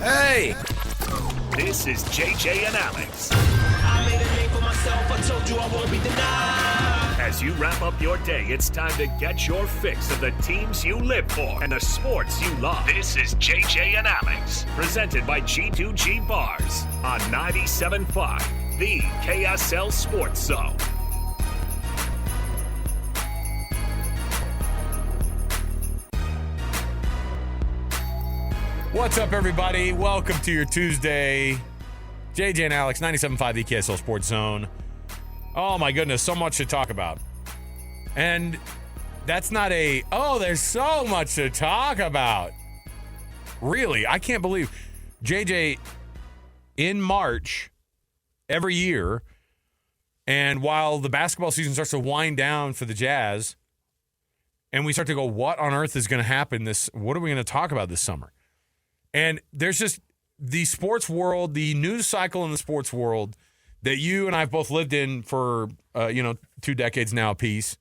Hey! This is JJ and Alex. I made a name for myself, I told you I won't be denied. As you wrap up your day, it's time to get your fix of the teams you live for and the sports you love. This is JJ and Alex, presented by G2G Bars on 97.5, the KSL Sports Zone. What's up, everybody? Welcome to your Tuesday. JJ and Alex, 97.5, the KSL Sports Zone. Oh, my goodness, so much to talk about. And that's not there's so much to talk about. Really, I can't believe. JJ, in March, every year, and while the basketball season starts to wind down for the Jazz, and we start to go, what on earth is going to happen what are we going to talk about this summer? And there's just the sports world, the news cycle in the sports world that you and I have both lived in for, 2 decades now apiece.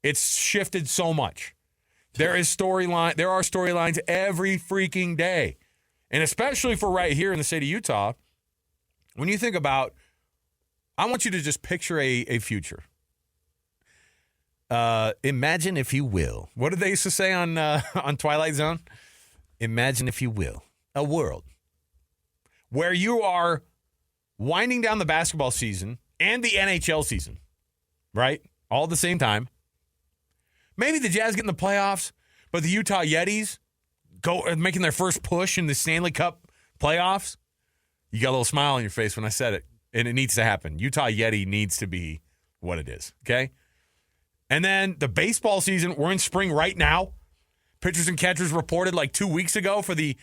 It's shifted so much. There are storylines every freaking day. And especially for right here in the state of Utah, when you think about, I want you to just picture a future. Imagine, if you will. What did they used to say on Twilight Zone? Imagine, if you will, a world where you are winding down the basketball season and the NHL season, right? All at the same time. Maybe the Jazz get in the playoffs, but the Utah Yetis making their first push in the Stanley Cup playoffs. You got a little smile on your face when I said it, and it needs to happen. Utah Yeti needs to be what it is, okay? And then the baseball season, we're in spring right now. Pitchers and catchers reported like 2 weeks ago for the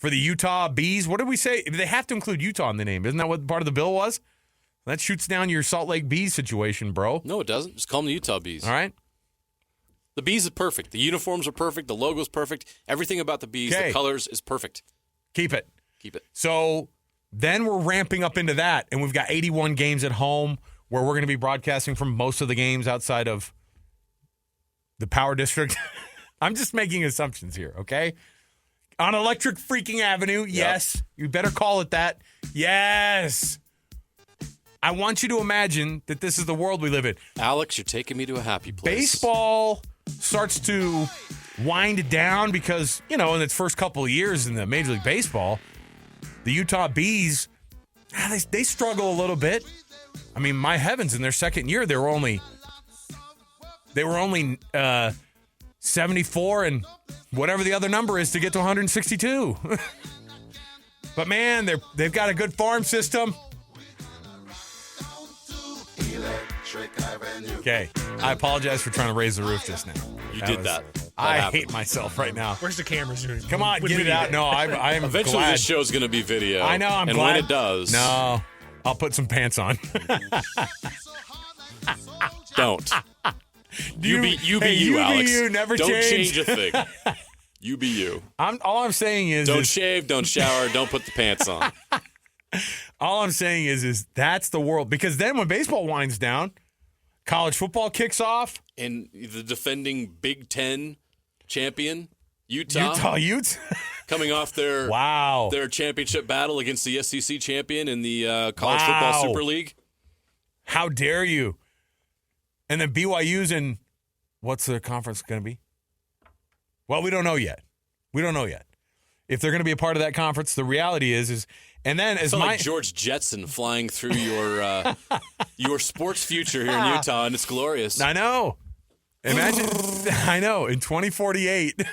Utah Bees. What did we say? They have to include Utah in the name. Isn't that what part of the bill was? That shoots down your Salt Lake Bees situation, bro. No, it doesn't. Just call them the Utah Bees. All right. The Bees is perfect. The uniforms are perfect. The logo's perfect. Everything about the Bees, the colors is perfect. Keep it. Keep it. So then we're ramping up into that, and we've got 81 games at home where we're going to be broadcasting from most of the games outside of the Power District. I'm just making assumptions here, okay? On Electric freaking Avenue, yes. You better call it that. Yes. I want you to imagine that this is the world we live in. Alex, you're taking me to a happy place. Baseball starts to wind down because, in its first couple of years in the Major League Baseball, the Utah Bees, they struggle a little bit. I mean, my heavens, in their second year, they were only 74 and whatever the other number is to get to 162. But man, they've got a good farm system. Okay, I apologize for trying to raise the roof just now. You did that. I hate myself right now. Where's the cameras? Come on, get it out. No, I'm Eventually glad. this show's going to be video. I know, I'm and glad. when it does. No, I'll put some pants on. Don't. You be you, Alex. You never don't change. Change a thing. You be you. All I'm saying is don't shave, don't shower, don't put the pants on. All I'm saying is that's the world. Because then when baseball winds down, college football kicks off. And the defending Big Ten champion, Utah Utes, coming off their championship battle against the SEC champion in the College Football Super League. How dare you? And then BYU's in, what's the conference going to be? Well, we don't know yet. If they're going to be a part of that conference, the reality is, and then as like George Jetson flying through your sports future here in Utah, and it's glorious. I know. Imagine, in 2048.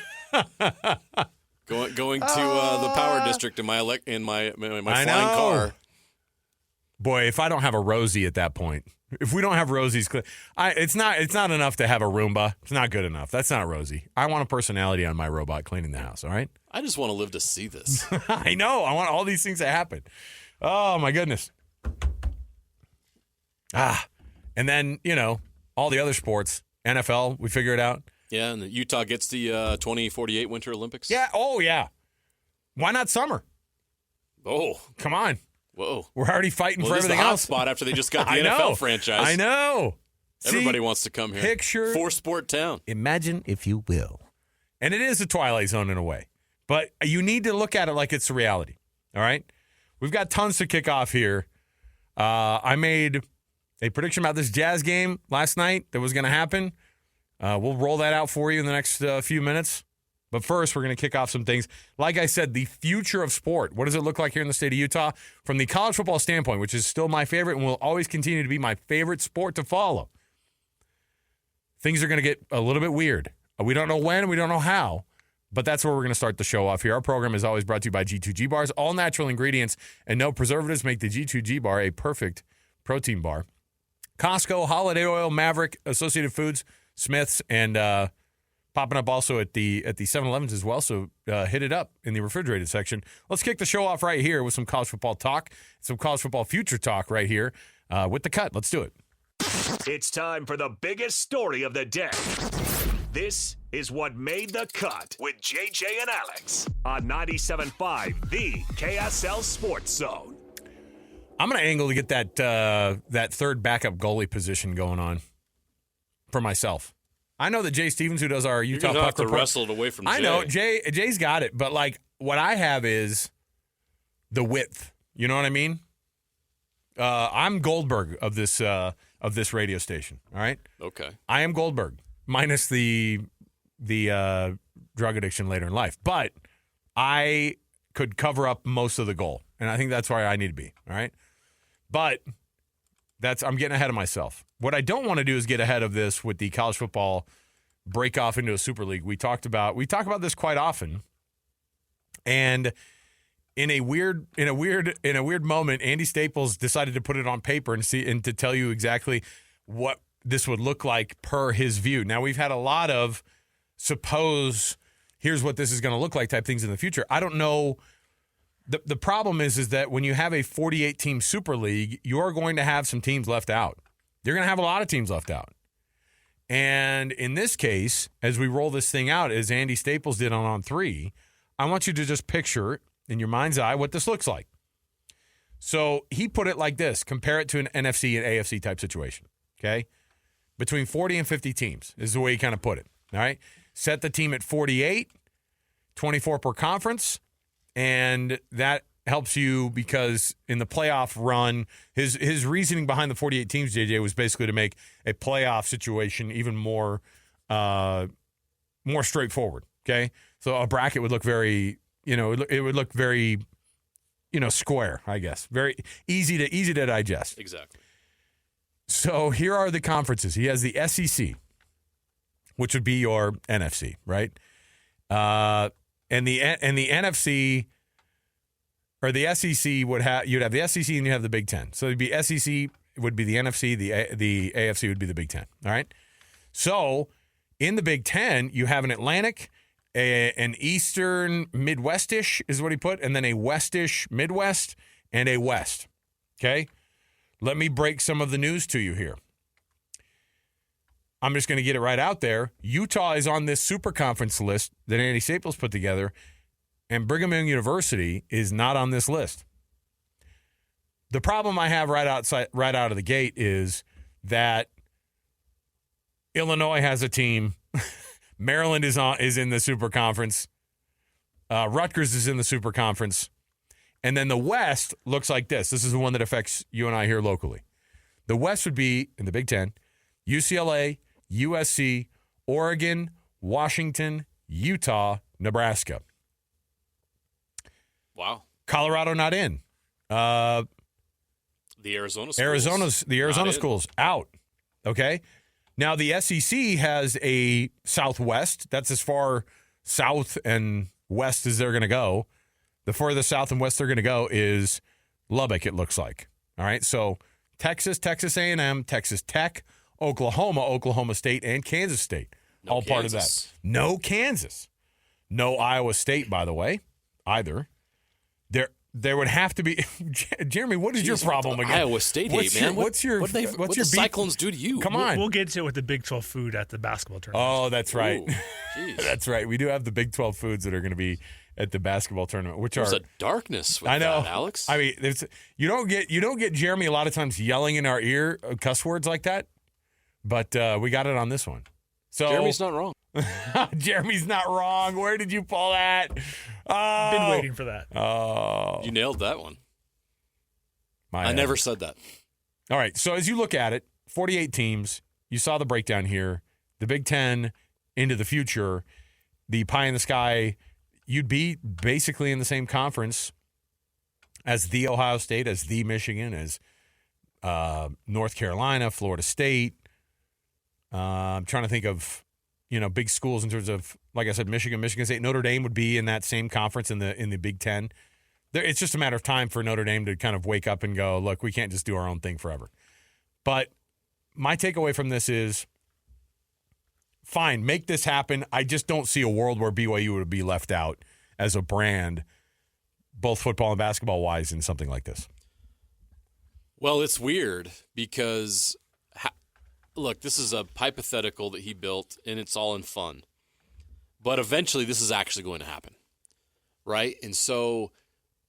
Going to the Power District in my flying car. Boy, if I don't have a Rosie at that point. If we don't have Rosie's, it's not enough to have a Roomba. It's not good enough. That's not Rosie. I want a personality on my robot cleaning the house, all right? I just want to live to see this. I know. I want all these things to happen. Oh, my goodness. And then, all the other sports. NFL, we figure it out. Yeah, and Utah gets the 2048 Winter Olympics. Yeah. Oh, yeah. Why not summer? Oh. Come on. Whoa. We're already fighting for everything the hot else. spot after they just got the NFL franchise. I know. Everybody wants to come here. Picture. For sport town. Imagine, if you will. And it is a Twilight Zone in a way. But you need to look at it like it's a reality, all right? We've got tons to kick off here. I made a prediction about this Jazz game last night that was going to happen. We'll roll that out for you in the next few minutes. But first, we're going to kick off some things. Like I said, the future of sport. What does it look like here in the state of Utah? From the college football standpoint, which is still my favorite and will always continue to be my favorite sport to follow. Things are going to get a little bit weird. We don't know when, we don't know how, but that's where we're going to start the show off here. Our program is always brought to you by G2G Bars. All natural ingredients and no preservatives make the G2G Bar a perfect protein bar. Costco, Holiday Oil, Maverick, Associated Foods, Smith's, and popping up also at the 7-Elevens as well, so hit it up in the refrigerated section. Let's kick the show off right here with some college football talk, some college football future talk right here with The Cut. Let's do it. It's time for the biggest story of the day. This is What Made the Cut with JJ and Alex on 97.5, the KSL Sports Zone. I'm going to angle to get that third backup goalie position going on for myself. I know that Jay Stevens, who does our Utah Puck Puck Report, to wrestle it away from Jay. I know Jay's got it, but like what I have is the width. You know what I mean? I'm Goldberg of this radio station. All right. Okay. I am Goldberg minus the drug addiction later in life, but I could cover up most of the goal, and I think that's where I need to be. All right. But I'm getting ahead of myself. What I don't want to do is get ahead of this with the college football break off into a super league. We talk about this quite often. And in a weird moment, Andy Staples decided to put it on paper and to tell you exactly what this would look like per his view. Now, we've had a lot of suppose here's what this is going to look like type things in the future. I don't know. The problem is that when you have a 48-team Super League, you're going to have some teams left out. You're going to have a lot of teams left out. And in this case, as we roll this thing out, as Andy Staples did on 3, I want you to just picture in your mind's eye what this looks like. So he put it like this. Compare it to an NFC and AFC type situation, okay? Between 40 and 50 teams is the way he kind of put it, all right? Set the team at 48, 24 per conference. And that helps you because in the playoff run, his reasoning behind the 48 teams, JJ, was basically to make a playoff situation even more straightforward, okay? So a bracket would look very, it would look very, square, I guess. Very easy to digest. Exactly. So here are the conferences. He has the SEC, which would be your NFC, right? And the NFC or the SEC you'd have the SEC and you have the Big Ten. So it'd be SEC would be the NFC, the AFC would be the Big Ten. All right. So in the Big Ten, you have an Atlantic, an Eastern Midwestish is what he put, and then a Westish Midwest and a West. Okay. Let me break some of the news to you here. I'm just going to get it right out there. Utah is on this super conference list that Andy Staples put together, and Brigham Young University is not on this list. The problem I have right out of the gate is that Illinois has a team. Maryland is in the super conference. Rutgers is in the super conference. And then the West looks like this. This is the one that affects you and I here locally. The West would be, in the Big Ten, UCLA, USC, Oregon, Washington, Utah, Nebraska. Wow. Colorado not in. The Arizona schools. The Arizona schools out. Okay. Now the SEC has a Southwest. That's as far south and west as they're going to go. The furthest south and west they're going to go is Lubbock, it looks like. All right. So Texas, Texas A&M, Texas Tech, Oklahoma State, and Kansas State. No all Kansas. Part of that. No Kansas. No Iowa State, by the way, either. There would have to be. Jeremy, what is your problem again? Iowa State hate, man. What's your what the Cyclones do to you? Come on. We'll get to it with the Big 12 food at the basketball tournament. Oh, that's right. Ooh, that's right. We do have the Big 12 foods that are going to be at the basketball tournament, which There's are a darkness with I know, that, Alex. I mean, you don't get Jeremy a lot of times yelling in our ear cuss words like that, but we got it on this one. So Jeremy's not wrong. Jeremy's not wrong. Where did you pull that? Been waiting for that. Oh. You nailed that one. I never said that. All right, so as you look at it, 48 teams, you saw the breakdown here. The Big Ten into the future, the pie in the sky, you'd be basically in the same conference as the Ohio State, as the Michigan, as North Carolina, Florida State. I'm trying to think of, big schools in terms of, like I said, Michigan State. Notre Dame would be in that same conference in the Big Ten. It's just a matter of time for Notre Dame to kind of wake up and go, look, we can't just do our own thing forever. But my takeaway from this is, fine, make this happen. I just don't see a world where BYU would be left out as a brand, both football and basketball-wise, in something like this. Well, it's weird because, look, this is a hypothetical that he built, and it's all in fun. But eventually this is actually going to happen, right? And so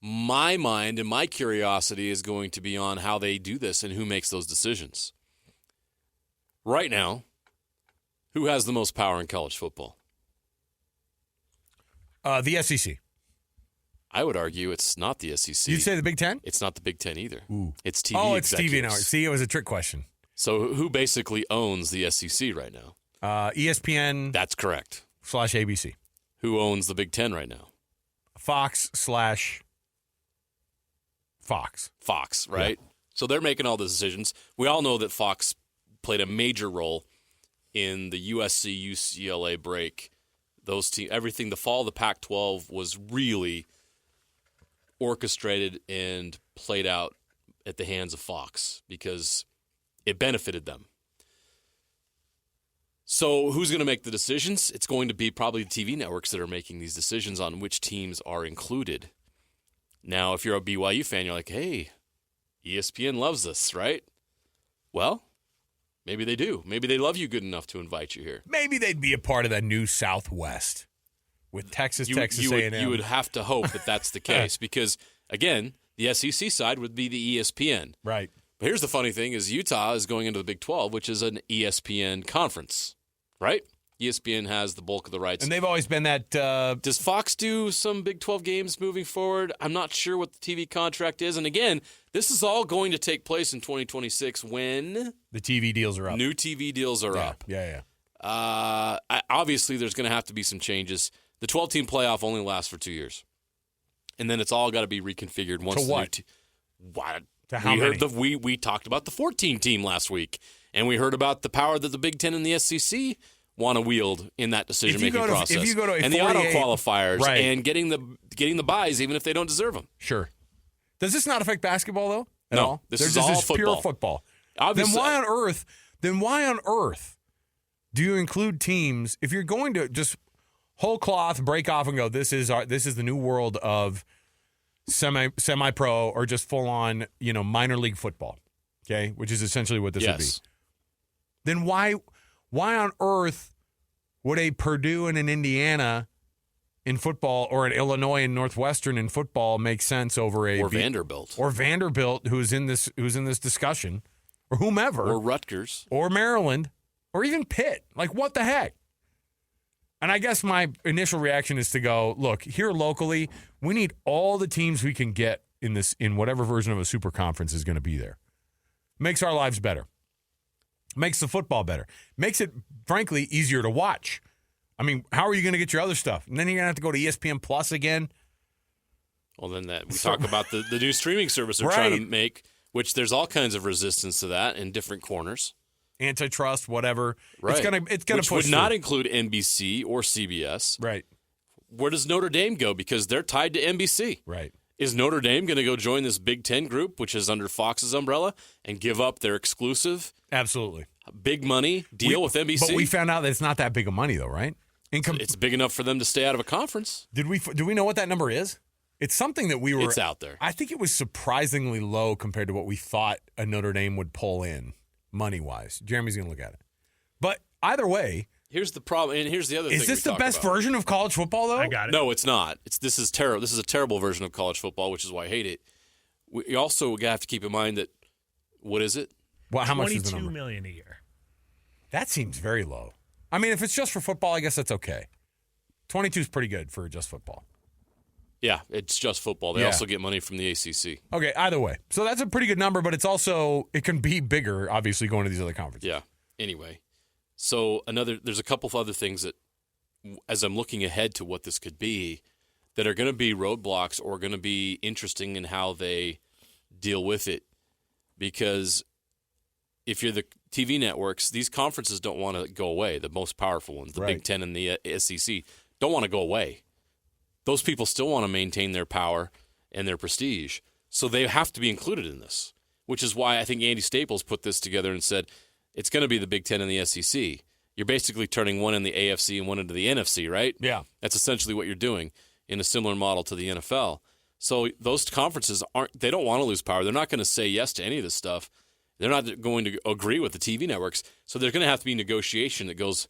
my mind and my curiosity is going to be on how they do this and who makes those decisions. Right now, who has the most power in college football? The SEC. I would argue it's not the SEC. You'd say the Big Ten? It's not the Big Ten either. Ooh. It's TV it's executives. TV now. See, it was a trick question. So who basically owns the SEC right now? ESPN. That's correct. /ABC. Who owns the Big Ten right now? Fox/Fox. Fox, right? Yeah. So they're making all the decisions. We all know that Fox played a major role in the USC-UCLA break. Those teams, everything, the fall of the Pac-12 was really orchestrated and played out at the hands of Fox because it benefited them. So who's going to make the decisions? It's going to be probably the TV networks that are making these decisions on which teams are included. Now, if you're a BYU fan, you're like, hey, ESPN loves us, right? Well, maybe they do. Maybe they love you good enough to invite you here. Maybe they'd be a part of that new Southwest with Texas A&M. You would have to hope that that's the case because, again, the SEC side would be the ESPN. Right. But here's the funny thing is Utah is going into the Big 12, which is an ESPN conference, right? ESPN has the bulk of the rights. And they've always been that... Does Fox do some Big 12 games moving forward? I'm not sure what the TV contract is. And again, this is all going to take place in 2026 when... The TV deals are up. New TV deals are up. Yeah. Obviously, there's going to have to be some changes. The 12-team playoff only lasts for 2 years. And then it's all got to be reconfigured once. To what? To how many? We talked about the 14-team last week. And we heard about the power that the Big Ten and the SEC want to wield in that decision-making process. If you go to and the auto qualifiers and getting the buys even if they don't deserve them. Sure. Does this not affect basketball, though? At no, all? This is all football. Pure football. Obviously. Then why on earth do you include teams if you're going to just whole cloth break off and go, this is the new world of semi-pro or just full-on, minor league football, okay, which is essentially what this would be. Then why on earth would a Purdue and an Indiana in football or an Illinois and Northwestern in football make sense over Vanderbilt who's in this discussion, or whomever, or Rutgers or Maryland or even Pitt? Like, what the heck? And I guess my initial reaction is to go, look, here locally, we need all the teams we can get in whatever version of a super conference is going to be there. Makes our lives better. Makes the football better. Makes it, frankly, easier to watch. I mean, how are you going to get your other stuff? And then you're going to have to go to ESPN Plus again. Well, then we talk about the new streaming service they're trying to make, which there's all kinds of resistance to that in different corners. Antitrust, whatever. Right. It's gonna which push would not include NBC or CBS. Right. Where does Notre Dame go? Because they're tied to NBC. Right. Is Notre Dame going to go join this Big Ten group, which is under Fox's umbrella, and give up their exclusive, absolutely big money deal with NBC? But we found out that it's not that big of money, though, right? It's big enough for them to stay out of a conference. Do we know what that number is? It's something that we were. It's out there. I think it was surprisingly low compared to what we thought a Notre Dame would pull in money-wise. Jeremy's going to look at it. But either way, here's the problem, and here's the other thing. Is this the best version of college football, though? I got it. No, it's not. This is terrible. This is a terrible version of college football, which is why I hate it. We also have to keep in mind that what is it? Well, how much is the $22 number? million a year. That seems very low. I mean, if it's just for football, I guess that's okay. 22 is pretty good for just football. Yeah, it's just football. They also get money from the ACC. Okay, either way. So that's a pretty good number, but it can be bigger, obviously, going to these other conferences. Yeah. Anyway, so there's a couple of other things that, as I'm looking ahead to what this could be, that are going to be roadblocks or going to be interesting in how they deal with it. Because if you're the TV networks, these conferences don't want to go away. The most powerful ones, the Big Ten and the SEC, don't want to go away. Those people still want to maintain their power and their prestige. So they have to be included in this, which is why I think Andy Staples put this together and said it's going to be the Big Ten and the SEC. You're basically turning one in the AFC and one into the NFC, right? Yeah. That's essentially what you're doing in a similar model to the NFL. So those conferences they don't want to lose power. They're not going to say yes to any of this stuff. They're not going to agree with the TV networks. So there's going to have to be negotiation that goes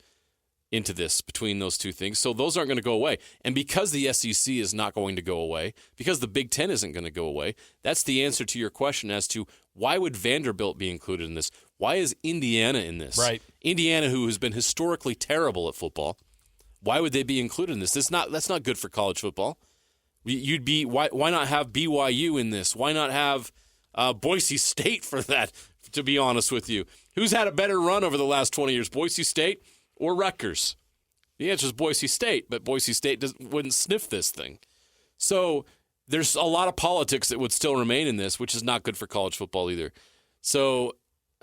into this between those two things. So those aren't going to go away. And because the SEC is not going to go away, because the Big Ten isn't going to go away, that's the answer to your question as to why would Vanderbilt be included in this? Why is Indiana in this? Right. Indiana, who has been historically terrible at football, why would they be included in this? That's not good for college football. Why not have BYU in this? Why not have Boise State for that, to be honest with you? Who's had a better run over the last 20 years, Boise State or Rutgers? The answer is Boise State, but Boise State wouldn't sniff this thing. So there's a lot of politics that would still remain in this, which is not good for college football either. So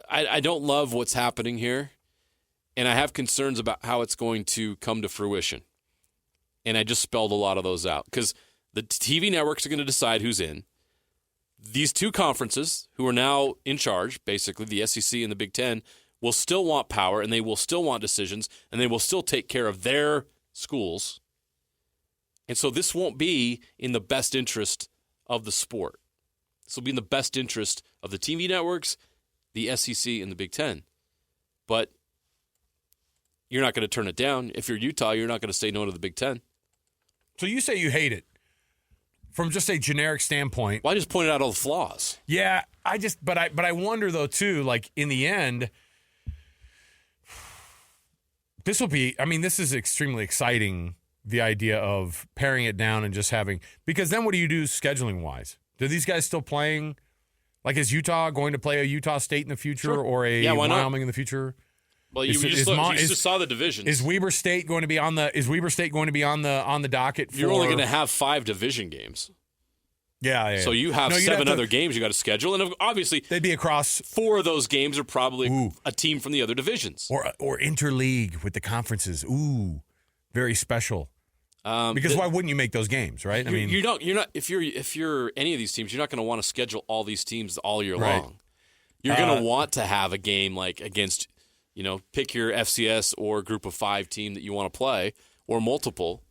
I don't love what's happening here, and I have concerns about how it's going to come to fruition. And I just spelled a lot of those out because the TV networks are going to decide who's in. These two conferences, who are now in charge, basically the SEC and the Big Ten, will still want power, and they will still want decisions, and they will still take care of their schools. And so this won't be in the best interest of the sport. This will be in the best interest of the TV networks, the SEC, and the Big Ten. But you're not going to turn it down. If you're Utah, you're not going to say no to the Big Ten. So you say you hate it from just a generic standpoint. Well, I just pointed out all the flaws. Yeah, but I wonder though too, like in the end, this is extremely exciting, the idea of paring it down and just having, because then what do you do scheduling wise? Do these guys still playing? Like, is Utah going to play a Utah State in the future or a Wyoming in the future? Well, you just saw the divisions. Is Weber State going to be on the docket? You're only going to have 5 division games. Yeah. So you have 7 other games you got to schedule, and obviously they'd be across 4 of those games are probably a team from the other divisions, or interleague with the conferences. Ooh, very special. Because why wouldn't you make those games, right? You're not. If you're any of these teams, you're not going to want to schedule all these teams all year long. You're going to want to have a game like against. Pick your FCS or group of 5 team that you want to play, or multiple,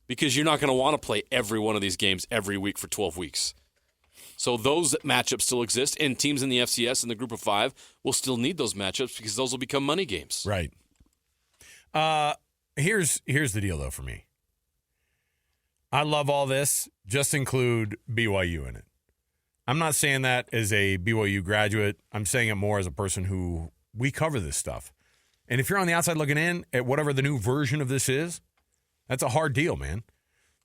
because you're not going to want to play every one of these games every week for 12 weeks. So those matchups still exist, and teams in the FCS and the group of 5 will still need those matchups because those will become money games. Right. Here's the deal, though, for me. I love all this. Just include BYU in it. I'm not saying that as a BYU graduate. I'm saying it more as a person who we cover this stuff. And if you're on the outside looking in at whatever the new version of this is, that's a hard deal, man.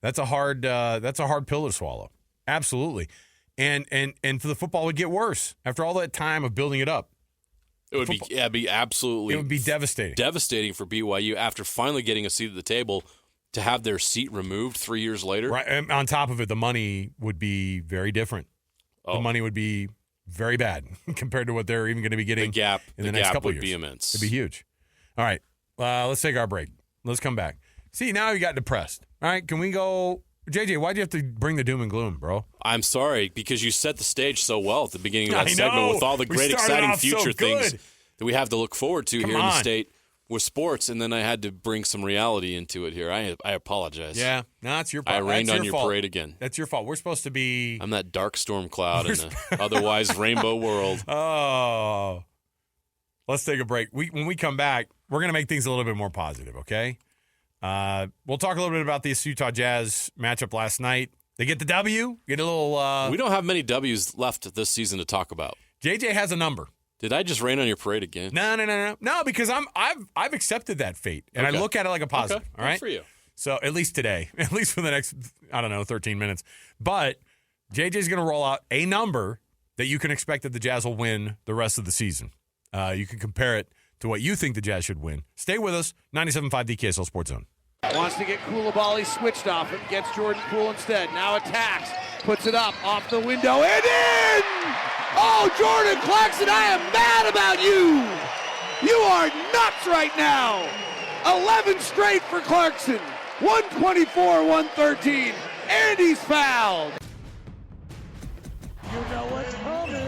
That's a hard pill to swallow. Absolutely. And for the football would get worse after all that time of building it up. It would be absolutely. It would be devastating. Devastating for BYU after finally getting a seat at the table to have their seat removed 3 years later. Right. And on top of it, the money would be very different. The money would be very bad compared to what they're even going to be getting in the next couple of years. Would be immense. It'd be huge. All right. Let's take our break. Let's come back. See, now you got depressed. All right. Can we go? JJ, why'd you have to bring the doom and gloom, bro? I'm sorry, because you set the stage so well at the beginning of that segment with all the great, exciting future things that we have to look forward to here in the state with sports, and then I had to bring some reality into it here. I apologize. Yeah. No, it's your fault. I rained on your parade again. That's your fault. We're supposed to be... I'm that dark storm cloud in an otherwise rainbow world. Oh. Let's take a break. When we come back, we're going to make things a little bit more positive, okay? We'll talk a little bit about this Utah Jazz matchup last night. They get the W. Get a little... We don't have many W's left this season to talk about. JJ has a number. Did I just rain on your parade again? No. No, because I've accepted that fate, and I look at it like a positive. Okay. All right. Good for you. So at least today, at least for the next, 13 minutes. But JJ's going to roll out a number that you can expect that the Jazz will win the rest of the season. You can compare it to what you think the Jazz should win. Stay with us. 97.5 the KSL Sports Zone. Wants to get Koulibaly switched off and gets Jordan Poole instead. Now attacks, puts it up, off the window, and in! Oh, Jordan Clarkson, I am mad about you! You are nuts right now! 11 straight for Clarkson. 124-113, and he's fouled. You know what's coming.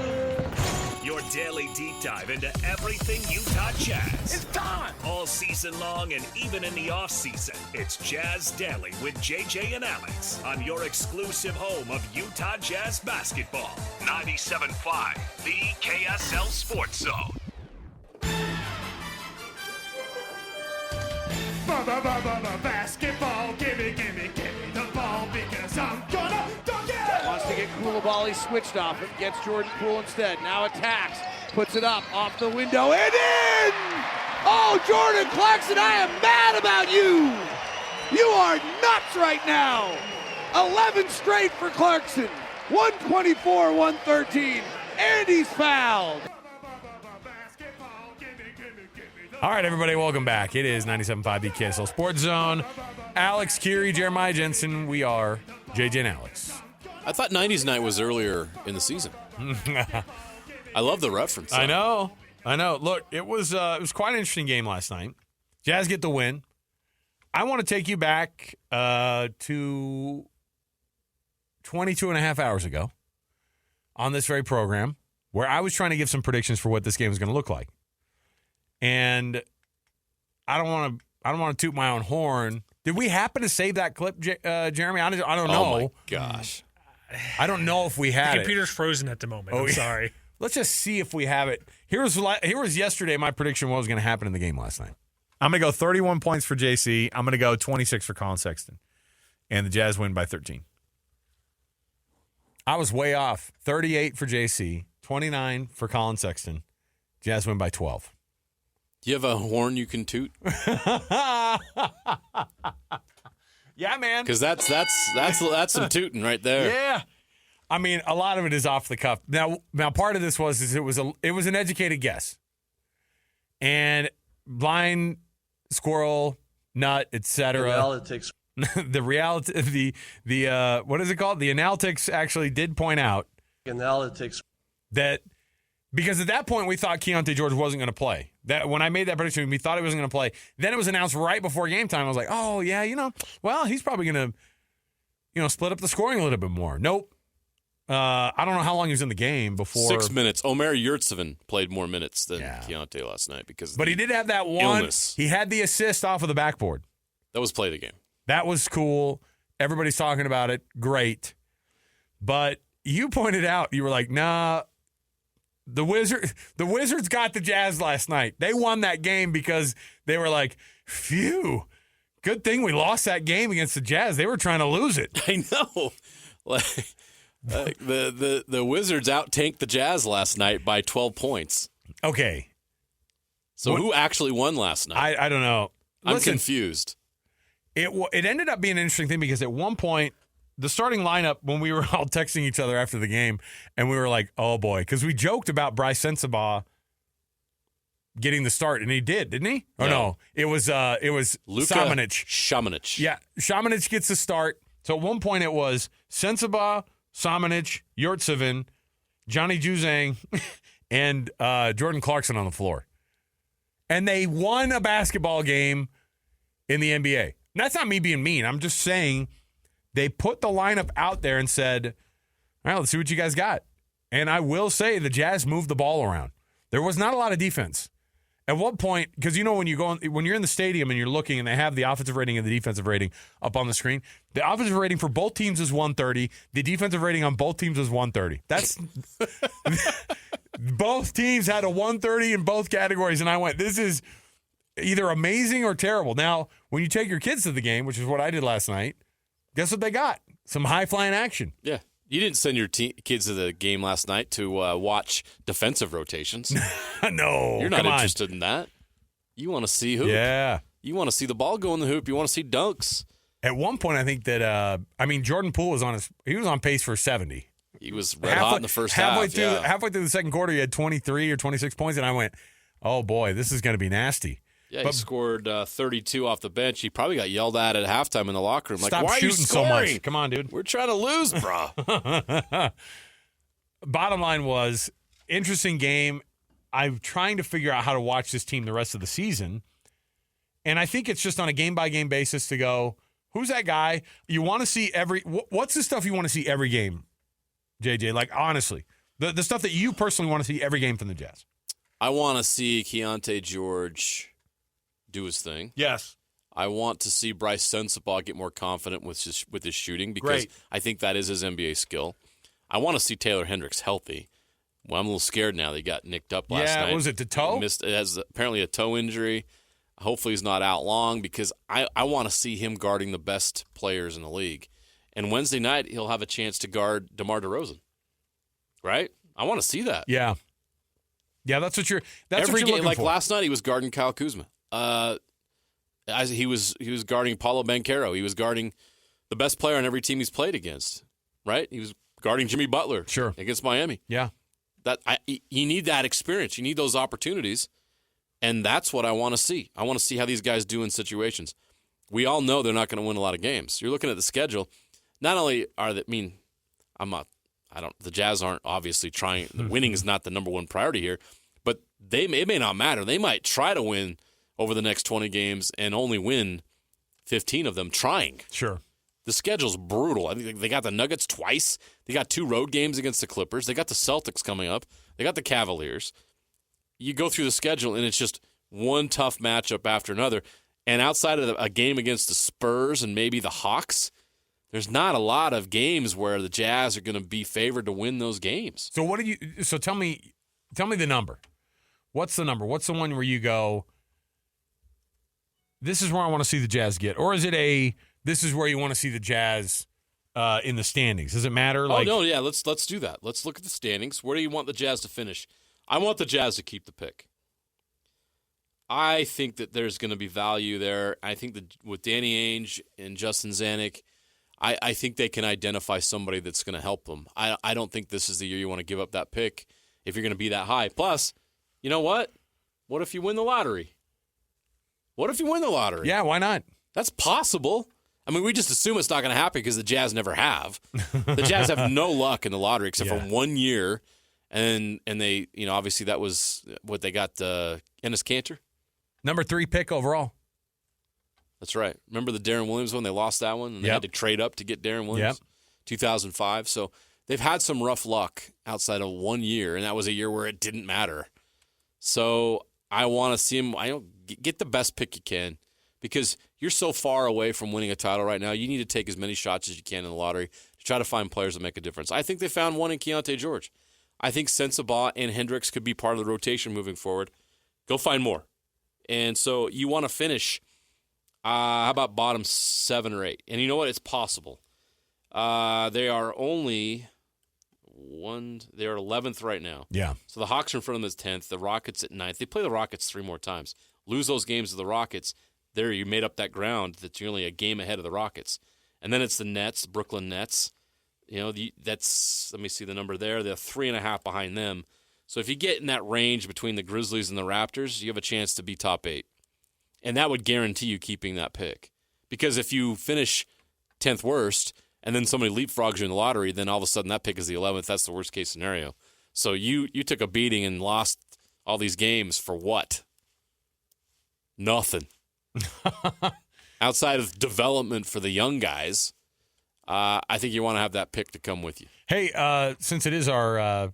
Your daily deep dive into everything Utah Jazz. It's time! All season long and even in the off season. It's Jazz Daily with JJ and Alex on your exclusive home of Utah Jazz basketball. 97.5, the KSL Sports Zone. Basketball, gimme the ball because I'm gonna dunk it! Wants to get Koulibaly switched off and gets Jordan Poole instead. Now attacks, puts it up, off the window, and in! Oh, Jordan Clarkson, I am mad about you! You are nuts right now! 11 straight for Clarkson. 124-113, and he's fouled. All right, everybody, welcome back. It is 97.5 the KSL Sports Zone. Alex Keary, Jeremiah Jensen. We are JJ and Alex. I thought 90s night was earlier in the season. I love the reference. I know. Look, it was quite an interesting game last night. Jazz get the win. I want to take you back to 22 and a half hours ago on this very program where I was trying to give some predictions for what this game was going to look like. And I don't want to toot my own horn. Did we happen to save that clip, Jeremy? I don't know. Oh my gosh, I don't know if we had The it. computer's frozen at the moment. I'm sorry. Let's just see if we have it. Here was yesterday. My prediction what was going to happen in the game last night. I'm going to go 31 points for JC. I'm going to go 26 for Colin Sexton, and the Jazz win by 13. I was way off. 38 for JC, 29 for Colin Sexton. Jazz win by 12. Do you have a horn you can toot? Yeah, man. Because that's some tooting right there. Yeah. I mean, a lot of it is off the cuff. Now part of this was it was an educated guess. And blind squirrel, nut, etc. Analytics. The reality the what is it called? The analytics actually did point out that because at that point we thought Keontae George wasn't going to play. That when I made that prediction, we thought he wasn't going to play. Then it was announced right before game time. I was like, oh yeah, he's probably going to, split up the scoring a little bit more. Nope. I don't know how long he was in the game before. 6 minutes. Omer Yurtseven played more minutes than Keontae last night but he did have that one. Illness. He had the assist off of the backboard. That was play of the game. That was cool. Everybody's talking about it. Great. But you pointed out, you were like, nah. The Wizards got the Jazz last night. They won that game because they were like, phew, good thing we lost that game against the Jazz. They were trying to lose it. I know. The Wizards out-tanked the Jazz last night by 12 points. Okay. So who actually won last night? I don't know. I'm confused. It ended up being an interesting thing because at one point, the starting lineup, when we were all texting each other after the game, and we were like, oh, boy, because we joked about Bryce Sensabaugh getting the start, and he did, didn't he? Oh, no. It was Luka Šamanić. Yeah, Šamanić gets the start. So at one point it was Sensabaugh, Šamanić, Yurtseven, Johnny Juzang, and Jordan Clarkson on the floor. And they won a basketball game in the NBA. And that's not me being mean. I'm just saying they put the lineup out there and said, all right, let's see what you guys got. And I will say the Jazz moved the ball around. There was not a lot of defense. At one point, because when you're in the stadium and you're looking and they have the offensive rating and the defensive rating up on the screen, the offensive rating for both teams is 130. The defensive rating on both teams is 130. That's both teams had a 130 in both categories, and I went, this is either amazing or terrible. Now, when you take your kids to the game, which is what I did last night, guess what they got? Some high-flying action. Yeah. You didn't send your kids to the game last night to watch defensive rotations. No. You're not interested in that. You want to see hoop. Yeah. You want to see the ball go in the hoop. You want to see dunks. At one point, I think that Jordan Poole was on pace for 70. He was red hot in the first half. Halfway through the second quarter, he had 23 or 26 points, and I went, "Oh boy, this is going to be nasty." Yeah, he scored 32 off the bench. He probably got yelled at halftime in the locker room. Stop why are you shooting scoring so much? Come on, dude. We're trying to lose, bro. Bottom line was, interesting game. I'm trying to figure out how to watch this team the rest of the season. And I think it's just on a game-by-game basis to go, who's that guy? You want to see what's the stuff you want to see every game, JJ? Like, honestly, the stuff that you personally want to see every game from the Jazz. I want to see Keontae George do his thing. Yes. I want to see Bryce Sensabaugh get more confident with his shooting because I think that is his NBA skill. I want to see Taylor Hendricks healthy. Well, I'm a little scared now that he got nicked up last night. Yeah, was it the toe? It has apparently a toe injury. Hopefully he's not out long because I want to see him guarding the best players in the league. And Wednesday night, he'll have a chance to guard DeMar DeRozan. Right? I want to see that. Yeah. Yeah, that's what you're looking for. Last night, he was guarding Kyle Kuzma. He was guarding Paulo Banchero. He was guarding the best player on every team he's played against. Right? He was guarding Jimmy Butler against Miami. Yeah. You need that experience. You need those opportunities. And that's what I want to see. I want to see how these guys do in situations. We all know they're not going to win a lot of games. You're looking at the schedule. Not only are they, the Jazz aren't obviously trying. Winning is not the number one priority here, but it may not matter. They might try to win over the next 20 games and only win 15 of them trying. Sure. The schedule's brutal. I think they got the Nuggets twice. They got 2 road games against the Clippers. They got the Celtics coming up. They got the Cavaliers. You go through the schedule, and it's just one tough matchup after another. And outside of a game against the Spurs and maybe the Hawks, there's not a lot of games where the Jazz are going to be favored to win those games. So tell me the number. What's the number? What's the one where you go, this is where I want to see the Jazz get? Or is it this is where you want to see the Jazz in the standings? Does it matter? Yeah, let's do that. Let's look at the standings. Where do you want the Jazz to finish? I want the Jazz to keep the pick. I think that there's going to be value there. I think that with Danny Ainge and Justin Zanuck, I think they can identify somebody that's going to help them. I don't think this is the year you want to give up that pick if you're going to be that high. Plus, you know what? What if you win the lottery? Yeah, why not? That's possible. I mean, we just assume it's not going to happen because the Jazz never have. The Jazz have no luck in the lottery except for 1 year. And they, obviously that was what they got, Enes Kanter. Number 3 pick overall. That's right. Remember the Darren Williams one? They lost that one, and they had to trade up to get Darren Williams. 2005. So they've had some rough luck outside of 1 year, and that was a year where it didn't matter. So I want to see him. Get the best pick you can because you're so far away from winning a title right now. You need to take as many shots as you can in the lottery to try to find players that make a difference. I think they found one in Keontae George. I think Sensabaugh and Hendricks could be part of the rotation moving forward. Go find more. And so you want to finish, how about bottom 7 or 8? And you know what? It's possible. They are only they're 11th right now. Yeah. So the Hawks are in front of them as 10th. The Rockets at 9th. They play the Rockets 3 more times. Lose those games to the Rockets. There you made up that ground that you're only a game ahead of the Rockets. And then it's the Nets, Brooklyn Nets. That's, let me see the number there. They're 3.5 behind them. So if you get in that range between the Grizzlies and the Raptors, you have a chance to be top 8. And that would guarantee you keeping that pick. Because if you finish 10th worst and then somebody leapfrogs you in the lottery, then all of a sudden that pick is the 11th. That's the worst case scenario. So you took a beating and lost all these games for what? Nothing. Outside of development for the young guys, I think you want to have that pick to come with you. Hey, since it is our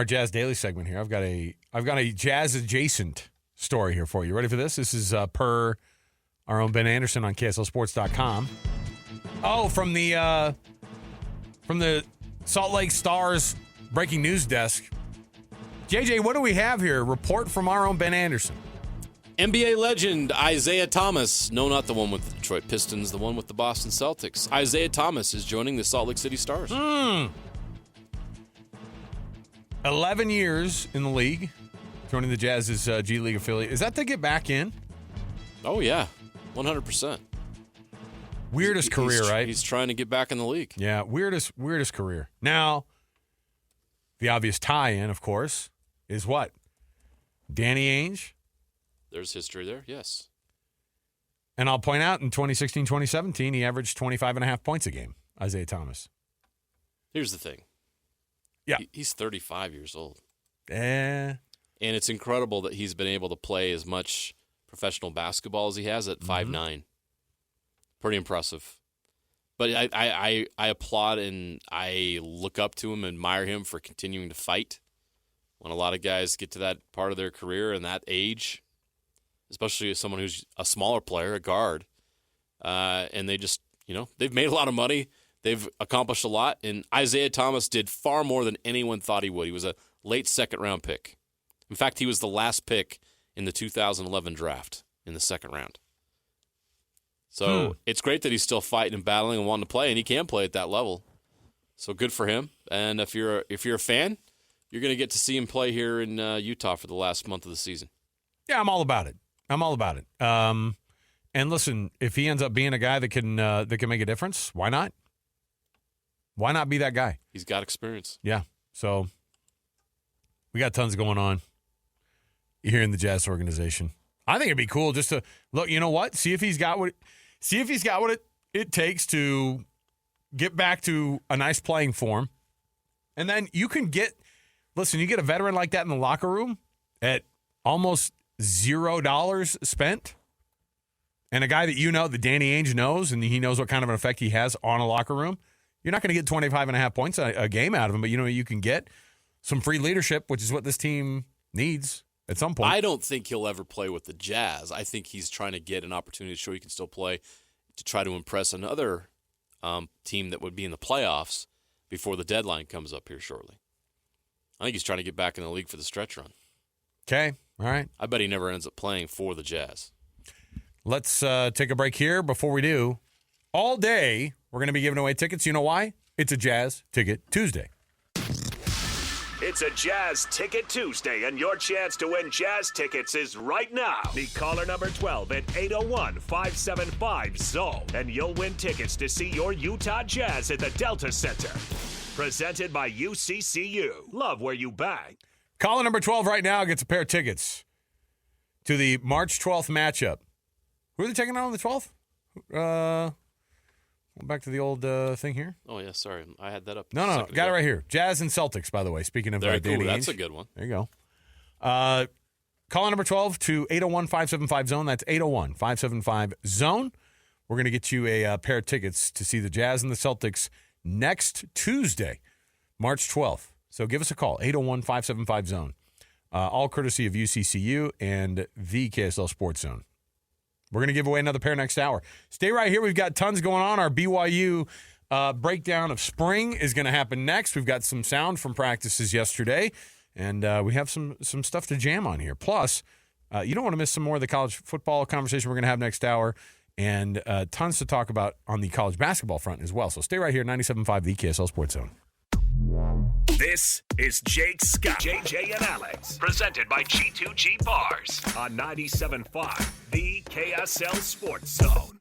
Jazz Daily segment here, I've got a Jazz adjacent story here for you. Ready for this? This is per our own Ben Anderson on KSLSports.com. Oh, from the Salt Lake Stars breaking news desk. JJ, what do we have here? Report from our own Ben Anderson. NBA legend Isaiah Thomas, no, not the one with the Detroit Pistons, the one with the Boston Celtics. Isaiah Thomas is joining the Salt Lake City Stars. 11 years in the league, joining the Jazz's G League affiliate. Is that to get back in? Oh, yeah, 100%. Weirdest career, right? He's trying to get back in the league. Yeah, weirdest career. Now, the obvious tie-in, of course, is what? Danny Ainge. There's history there, yes. And I'll point out, in 2016-2017, he averaged 25.5 points a game, Isaiah Thomas. Here's the thing. Yeah. He's 35 years old. Eh. And it's incredible that he's been able to play as much professional basketball as he has at 5'9". Pretty impressive. But I applaud and I look up to him and admire him for continuing to fight. When a lot of guys get to that part of their career and that age, especially as someone who's a smaller player, a guard, and they just, they've made a lot of money. They've accomplished a lot. And Isaiah Thomas did far more than anyone thought he would. He was a late second-round pick. In fact, he was the last pick in the 2011 draft in the second round. So it's great that he's still fighting and battling and wanting to play, and he can play at that level. So good for him. And if you're a fan, you're going to get to see him play here in Utah for the last month of the season. Yeah, I'm all about it. And listen, if he ends up being a guy that can make a difference, why not? Why not be that guy? He's got experience. Yeah. So we got tons going on here in the Jazz organization. I think it'd be cool just to look. You know what? See if he's got what it takes to get back to a nice playing form, and then you can get. Listen, you get a veteran like that in the locker room at almost $0 spent, and a guy that Danny Ainge knows, and he knows what kind of an effect he has on a locker room. You're not going to get 25.5 points a game out of him, but you can get some free leadership, which is what this team needs at some point. I don't think he'll ever play with the Jazz. I think he's trying to get an opportunity to show he can still play to try to impress another team that would be in the playoffs before the deadline comes up here shortly. I think he's trying to get back in the league for the stretch run. Okay, all right. I bet he never ends up playing for the Jazz. Let's take a break here. Before we do, all day we're going to be giving away tickets. You know why? It's a Jazz Ticket Tuesday. It's a Jazz Ticket Tuesday, and your chance to win Jazz tickets is right now. Be caller number 12 at 801-575-ZONE, and you'll win tickets to see your Utah Jazz at the Delta Center. Presented by UCCU. Love where you bang. Caller number 12 right now gets a pair of tickets to the March 12th matchup. Who are they taking on the 12th? Back to the old thing here. Oh, yeah, sorry. I had that up. No, got it right here. Jazz and Celtics, by the way. Speaking of Very Danny cool. Ainge. That's a good one. There you go. Call number 12 to 801-575-ZONE. That's 801-575-ZONE. We're going to get you a pair of tickets to see the Jazz and the Celtics next Tuesday, March 12th. So give us a call, 801-575-ZONE. All courtesy of UCCU and the KSL Sports Zone. We're going to give away another pair next hour. Stay right here. We've got tons going on. Our BYU breakdown of spring is going to happen next. We've got some sound from practices yesterday, and we have some stuff to jam on here. Plus, you don't want to miss some more of the college football conversation we're going to have next hour, and tons to talk about on the college basketball front as well. So stay right here, 97.5, the KSL Sports Zone. This is Jake Scott, JJ and Alex, presented by G2G Bars on 97.5, the KSL Sports Zone.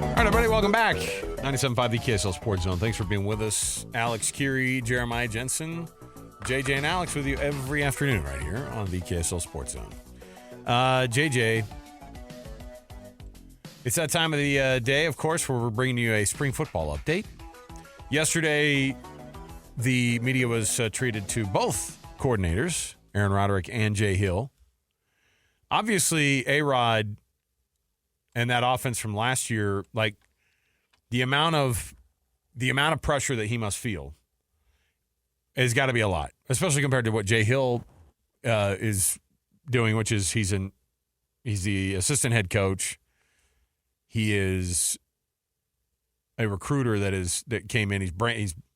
All right, everybody, welcome back. 97.5, the KSL Sports Zone. Thanks for being with us. Alex Curie, Jeremiah Jensen, JJ and Alex with you every afternoon right here on the KSL Sports Zone. JJ, it's that time of the day, of course, where we're bringing you a spring football update. Yesterday, the media was treated to both coordinators, Aaron Roderick and Jay Hill. Obviously, A-Rod and that offense from last year, like the amount of pressure that he must feel has got to be a lot, especially compared to what Jay Hill is doing, which is he's the assistant head coach. He is a recruiter that came in. He's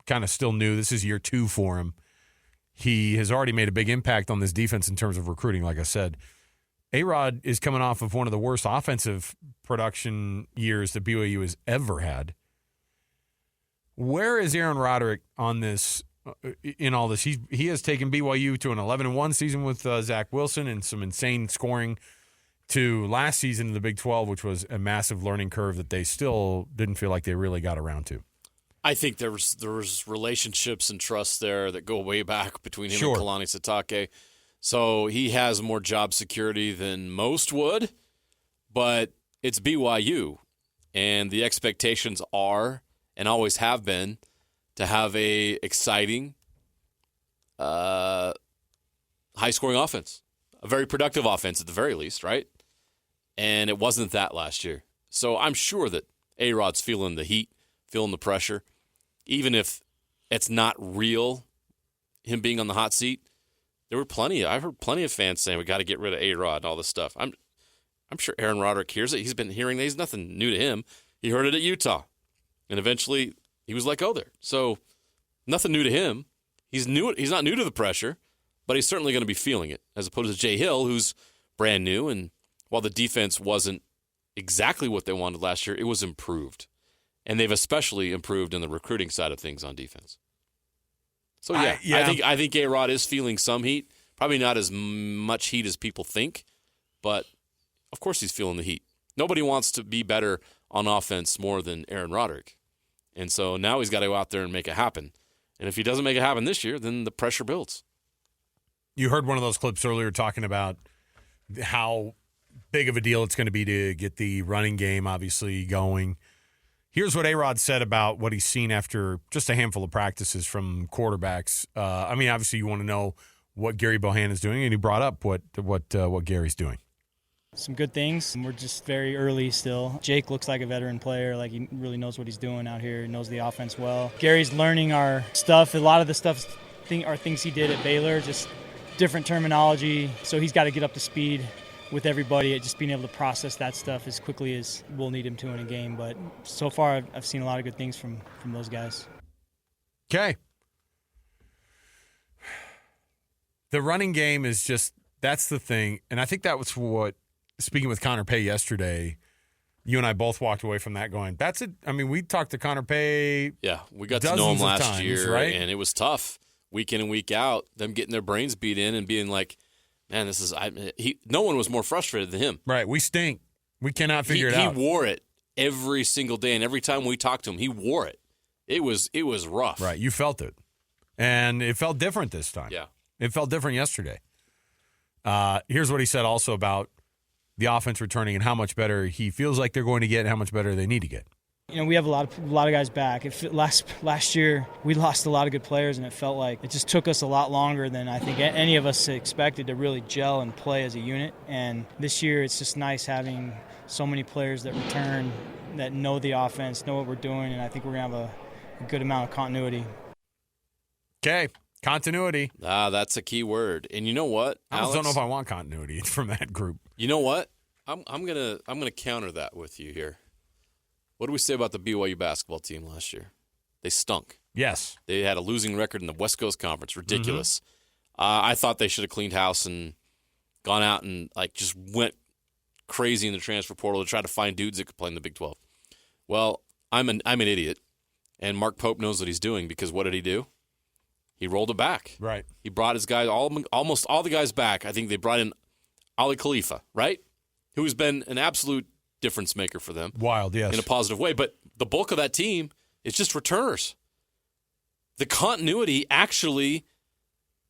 kind of still new. This is year 2 for him. He has already made a big impact on this defense in terms of recruiting, like I said. A-Rod is coming off of one of the worst offensive production years that BYU has ever had Where is Aaron Roderick on this? In all this, he has taken BYU to an 11-1 season with Zach Wilson and some insane scoring to last season in the Big 12, which was a massive learning curve that they still didn't feel like they really got around to. I think there was relationships and trust there that go way back between him and Kalani Sitake. So he has more job security than most would, but it's BYU, and the expectations are and always have been to have a exciting, high-scoring offense, a very productive offense at the very least, right? And it wasn't that last year. So I'm sure that A-Rod's feeling the heat, feeling the pressure, even if it's not real, him being on the hot seat. I've heard plenty of fans saying we got to get rid of A-Rod and all this stuff. I'm sure Aaron Roderick hears it. He's been hearing that. It's nothing new to him. He heard it at Utah, and eventually he was let go there. So nothing new to him. He's not new to the pressure, but he's certainly going to be feeling it, as opposed to Jay Hill, who's brand new. And while the defense wasn't exactly what they wanted last year, it was improved. And they've especially improved in the recruiting side of things on defense. So, I think A-Rod is feeling some heat. Probably not as much heat as people think, but of course he's feeling the heat. Nobody wants to be better on offense more than Aaron Roderick. And so now he's got to go out there and make it happen. And if he doesn't make it happen this year, then the pressure builds. You heard one of those clips earlier talking about how big of a deal it's going to be to get the running game obviously going. Here's what A-Rod said about what he's seen after just a handful of practices from quarterbacks. Obviously you want to know what Gary Bohan is doing, and he brought up what Gary's doing. Some good things. We're just very early still. Jake looks like a veteran player, like he really knows what he's doing out here, knows the offense well. Gary's learning our stuff. A lot of the stuff are things he did at Baylor, just different terminology. So he's got to get up to speed with everybody, just being able to process that stuff as quickly as we'll need him to in a game. But so far, I've seen a lot of good things from those guys. Okay. The running game is that's the thing. And I think that was what, speaking with Connor Pay yesterday, you and I both walked away from that going, that's it. I mean, we talked to Connor Pay. Yeah, we got to know him last year, right? And it was tough week in and week out, them getting their brains beat in and being like, man, no one was more frustrated than him. Right, we stink. We cannot figure it out. He wore it every single day, and every time we talked to him, he wore it. It was rough. Right, you felt it. And it felt different this time. Yeah. It felt different yesterday. Here's what he said also about the offense returning and how much better he feels like they're going to get and how much better they need to get. You know, we have a lot of guys back. Last year, we lost a lot of good players, and it felt like it just took us a lot longer than I think any of us expected to really gel and play as a unit. And this year, it's just nice having so many players that return, that know the offense, know what we're doing, and I think we're going to have a good amount of continuity. Okay, continuity. That's a key word. And you know what, I Alex? don't know if I want continuity from that group. You know what? I'm gonna counter that with you here. What do we say about the BYU basketball team last year? They stunk. Yes. They had a losing record in the West Coast Conference. Ridiculous. I thought they should have cleaned house and gone out and just went crazy in the transfer portal to try to find dudes that could play in the Big 12. Well, I'm an idiot, and Mark Pope knows what he's doing, because what did he do? He rolled it back. Right. He brought his guys, almost all the guys back. I think they brought in Ali Khalifa, right? Who's been an absolute difference maker for them. Wild, yes. In a positive way. But the bulk of that team is just returners. The continuity actually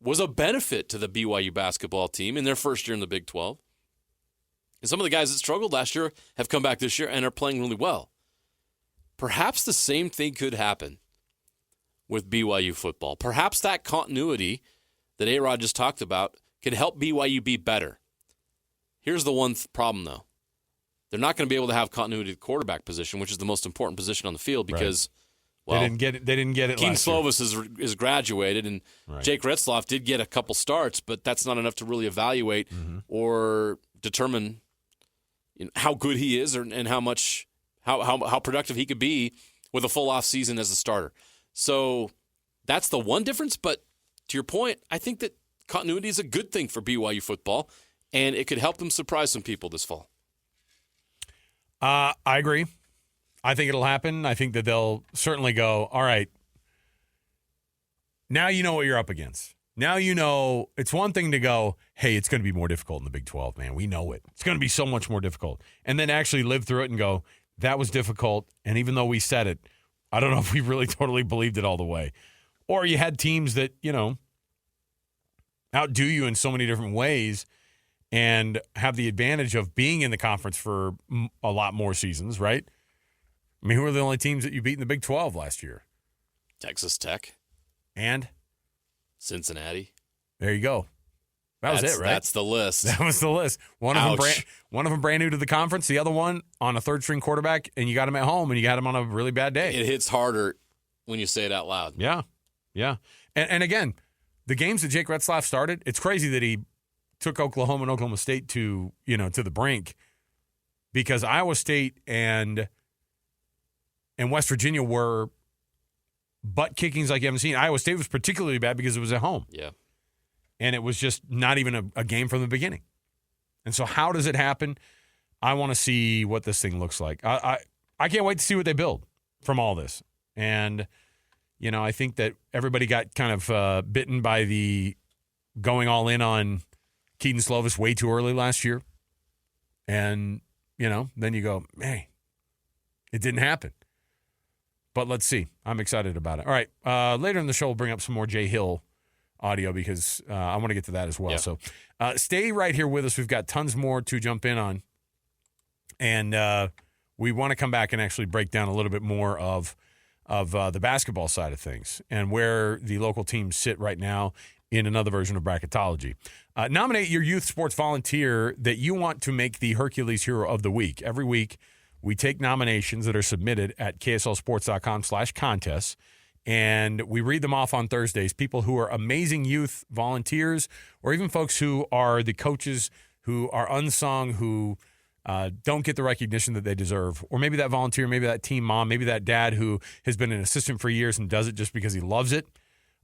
was a benefit to the BYU basketball team in their first year in the Big 12. And some of the guys that struggled last year have come back this year and are playing really well. Perhaps the same thing could happen with BYU football. Perhaps that continuity that A-Rod just talked about could help BYU be better. Here's the one problem, though. They're not going to be able to have continuity at the quarterback position, which is the most important position on the field, because they didn't get it. They didn't get it. Keaton last year. Slovis is graduated, and Jake Retzloff did get a couple starts, but that's not enough to really evaluate or determine how good he is, and how productive he could be with a full off season as a starter. So that's the one difference. But to your point, I think that continuity is a good thing for BYU football, and it could help them surprise some people this fall. I agree. I think it'll happen. I think that they'll certainly go, all right, now you know what you're up against. Now you know it's one thing to go, hey, it's going to be more difficult in the Big 12, man. We know it. It's going to be so much more difficult. And then actually live through it and go, that was difficult. And even though we said it, I don't know if we really totally believed it all the way. Or you had teams that, outdo you in so many different ways and have the advantage of being in the conference for a lot more seasons, right? I mean, who are the only teams that you beat in the Big 12 last year? Texas Tech. And? Cincinnati. There you go. That's it, right? That's the list. That was the list. One of them brand new to the conference, the other one on a third-string quarterback, and you got him at home, and you got him on a really bad day. It hits harder when you say it out loud. Yeah. And again, the games that Jake Retzlaff started, it's crazy that he took Oklahoma and Oklahoma State to the brink, because Iowa State and West Virginia were butt kickings like you haven't seen. Iowa State was particularly bad because it was at home. Yeah. And it was just not even a game from the beginning. And so how does it happen? I want to see what this thing looks like. I can't wait to see what they build from all this. And, I think that everybody got kind of bitten by the going all in on Keaton Slovis way too early last year. And, then you go, man, it didn't happen. But let's see. I'm excited about it. All right. Later in the show, we'll bring up some more Jay Hill audio because I want to get to that as well. Yeah. So stay right here with us. We've got tons more to jump in on. And we want to come back and actually break down a little bit more of the basketball side of things and where the local teams sit right now in another version of bracketology. Nominate your youth sports volunteer that you want to make the Hercules Hero of the Week. Every week, we take nominations that are submitted at kslsports.com/contests, and we read them off on Thursdays. People who are amazing youth volunteers, or even folks who are the coaches who are unsung, who don't get the recognition that they deserve. Or maybe that volunteer, maybe that team mom, maybe that dad who has been an assistant for years and does it just because he loves it.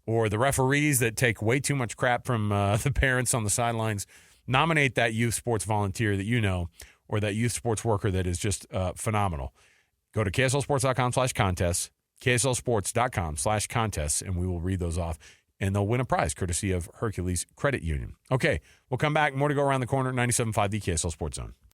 Or the referees that take way too much crap from the parents on the sidelines. Nominate that youth sports volunteer that you know, or that youth sports worker that is just phenomenal. Go to kslsports.com/contests, kslsports.com/contests, and we will read those off, and they'll win a prize courtesy of Hercules Credit Union. Okay, we'll come back. More to go around the corner. 97.5, the KSL Sports Zone.